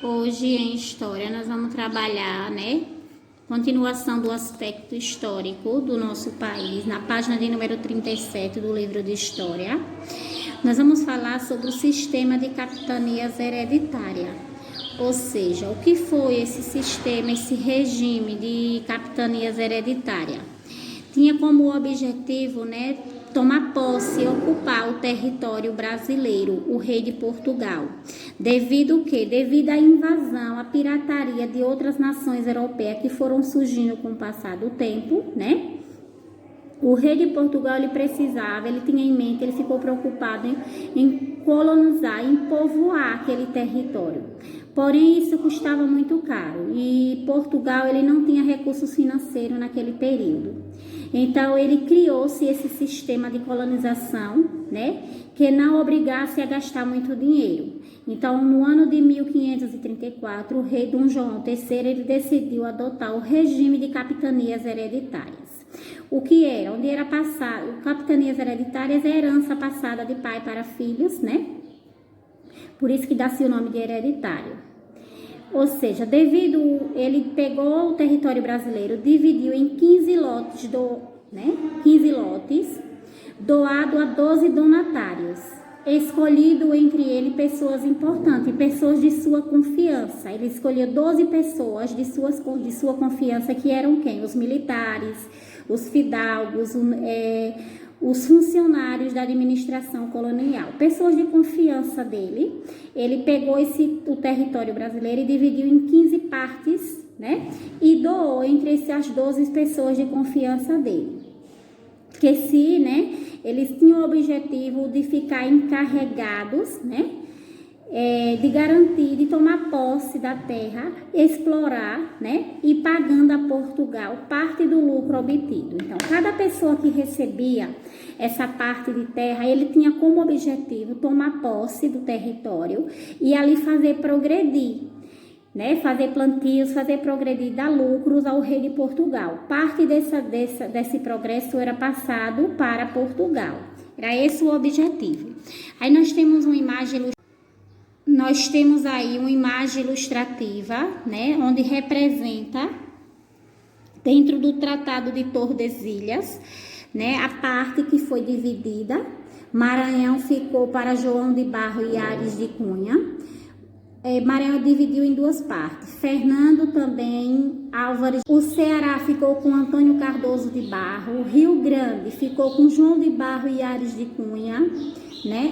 Hoje em História nós vamos trabalhar, continuação do aspecto histórico do nosso país, na página de número 37 do livro de História. Nós vamos falar sobre o sistema de capitanias hereditária, ou seja, o que foi esse sistema, esse regime de capitanias hereditária. Tinha como objetivo, tomar posse e ocupar o território brasileiro, o rei de Portugal. Devido à invasão, à pirataria de outras nações europeias que foram surgindo com o passar do tempo, O rei de Portugal, ele tinha em mente, ele ficou preocupado em colonizar, em povoar aquele território. Porém, isso custava muito caro e Portugal, ele não tinha recursos financeiros naquele período. Então, ele criou-se esse sistema de colonização, que não obrigasse a gastar muito dinheiro. Então, no ano de 1534, o rei Dom João III, ele decidiu adotar o regime de capitanias hereditárias. O que era? Onde era passado, capitanias hereditárias é herança passada de pai para filhos, Por isso que dá-se o nome de hereditário. Ou seja, ele pegou o território brasileiro, dividiu em 15 lotes, 15 lotes, doado a 12 donatários, escolhido entre eles pessoas importantes, pessoas de sua confiança. Ele escolheu 12 pessoas de sua confiança, que eram quem? Os militares, os fidalgos, os funcionários da administração colonial, pessoas de confiança dele. Ele pegou o território brasileiro e dividiu em 15 partes, e doou entre essas 12 pessoas de confiança dele. Que eles tinham o objetivo de ficar encarregados, de garantir, de tomar posse da terra, explorar, e pagando a Portugal parte do lucro obtido. Então, cada pessoa que recebia essa parte de terra, ele tinha como objetivo tomar posse do território e ali fazer progredir, fazer plantios, fazer progredir, dar lucros ao rei de Portugal. Parte desse progresso era passado para Portugal. Era esse o objetivo. Aí nós temos uma imagem ilustrativa, onde representa, dentro do Tratado de Tordesilhas, a parte que foi dividida. Maranhão ficou para João de Barro e Aires de Cunha. Maranhão dividiu em duas partes. Fernando também, Álvares. O Ceará ficou com Antônio Cardoso de Barro. O Rio Grande ficou com João de Barro e Aires de Cunha.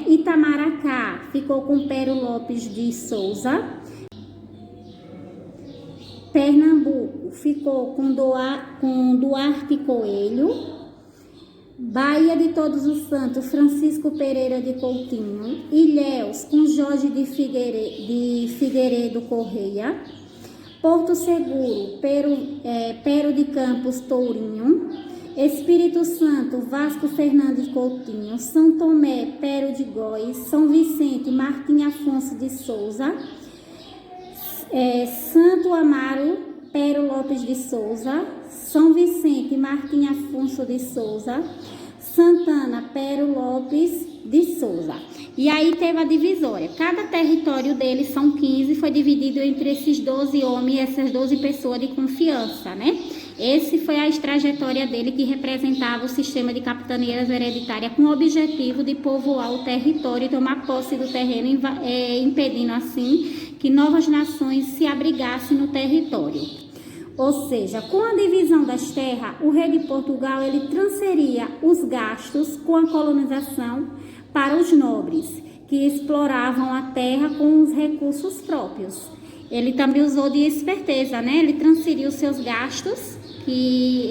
Itamaracá ficou com Pero Lopes de Souza. Pernambuco ficou com Duarte Coelho. Bahia de Todos os Santos, Francisco Pereira de Coutinho. Ilhéus com Jorge de Figueiredo Correia. Porto Seguro, Pero de Campos Tourinho. Espírito Santo, Vasco Fernandes Coutinho. São Tomé, Pero de Góis. São Vicente, Martim Afonso de Souza. Santo Amaro, Pero Lopes de Souza. São Vicente, Martim Afonso de Souza. Santana, Pero Lopes de Souza. E aí teve a divisória. Cada território deles são 15, foi dividido entre esses 12 homens, essas 12 pessoas de confiança, Esse foi a trajetória dele, que representava o sistema de capitanias hereditárias com o objetivo de povoar o território e tomar posse do terreno, impedindo assim que novas nações se abrigassem no território. Ou seja, com a divisão das terras, o rei de Portugal, ele transferia os gastos com a colonização para os nobres, que exploravam a terra com os recursos próprios. Ele também usou de esperteza, Ele transferiu os seus gastos, que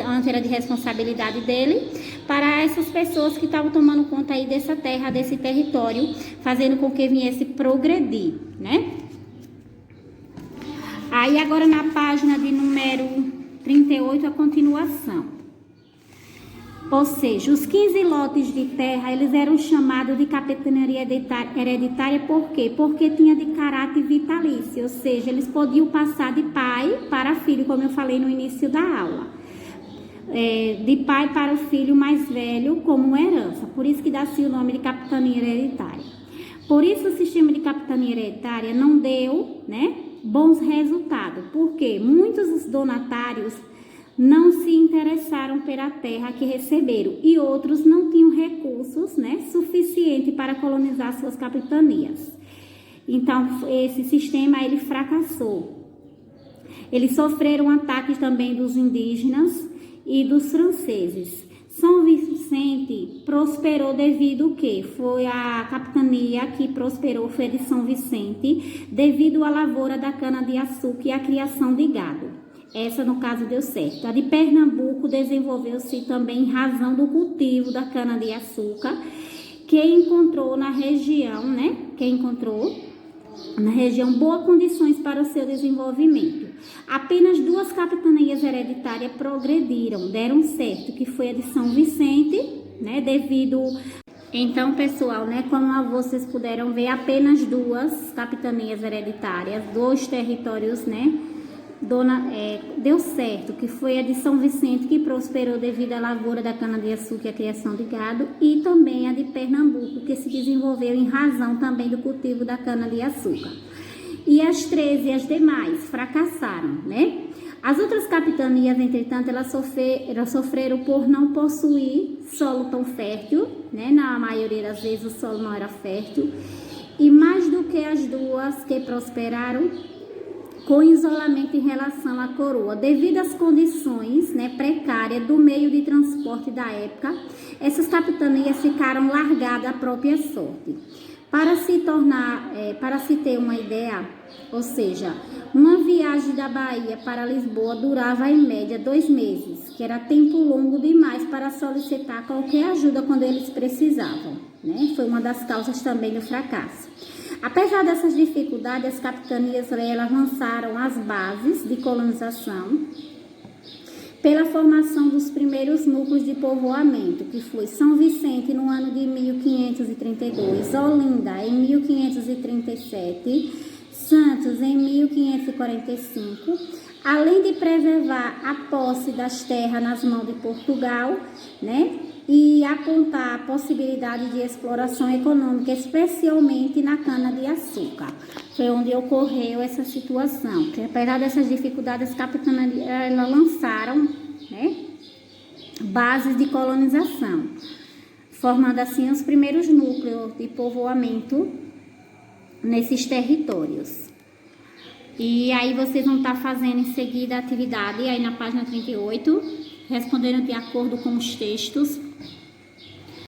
antes era de responsabilidade dele, para essas pessoas que estavam tomando conta aí dessa terra, desse território, fazendo com que viesse progredir, Aí agora na página de número 38, a continuação. Ou seja, os 15 lotes de terra, eles eram chamados de capitania hereditária, por quê? Porque tinha de caráter vitalício, ou seja, eles podiam passar de pai para filho, como eu falei no início da aula. De pai para o filho mais velho como herança, por isso que dá-se o nome de capitania hereditária. Por isso o sistema de capitania hereditária não deu, né, bons resultados, porque muitos donatários não se interessaram pela terra que receberam e outros não tinham recursos, né, suficiente para colonizar suas capitanias. Então, esse sistema ele fracassou. Eles sofreram ataques também dos indígenas e dos franceses. São Vicente prosperou devido ao quê? Foi a capitania que prosperou, foi a de São Vicente, devido à lavoura da cana-de-açúcar e à criação de gado. Essa, no caso, deu certo. A de Pernambuco desenvolveu-se também em razão do cultivo da cana-de-açúcar, que encontrou na região, né? Boas condições para o seu desenvolvimento. Apenas 2 capitanias hereditárias progrediram, deram certo, que foi a de São Vicente, né, devido... Então, pessoal, né, como vocês puderam ver, apenas 2 capitanias hereditárias, 2 territórios, né, deu certo, que foi a de São Vicente, que prosperou devido à lavoura da cana-de-açúcar e à criação de gado, e também a de Pernambuco, que se desenvolveu em razão também do cultivo da cana-de-açúcar. E as 13 e as demais fracassaram, né? As outras capitanias, entretanto, elas sofreram por não possuir solo tão fértil, né? Na maioria das vezes o solo não era fértil, e mais do que as 2 que prosperaram, com isolamento em relação à coroa. Devido às condições, né, precárias do meio de transporte da época, essas capitanias ficaram largadas à própria sorte. Para se ter uma ideia, ou seja, uma viagem da Bahia para Lisboa durava em média 2 meses, que era tempo longo demais para solicitar qualquer ajuda quando eles precisavam, né? Foi uma das causas também do fracasso. Apesar dessas dificuldades, as capitanias elas lançaram as bases de colonização pela formação dos primeiros núcleos de povoamento, que foi São Vicente no ano de 1532, Olinda em 1537, Santos em 1545, além de preservar a posse das terras nas mãos de Portugal, né? E apontar a possibilidade de exploração econômica, especialmente na cana-de-açúcar. Foi onde ocorreu essa situação, que apesar dessas dificuldades, as capitanias lançaram, né, bases de colonização, formando assim os primeiros núcleos de povoamento nesses territórios. E aí vocês vão estar fazendo em seguida a atividade aí na página 38, respondendo de acordo com os textos.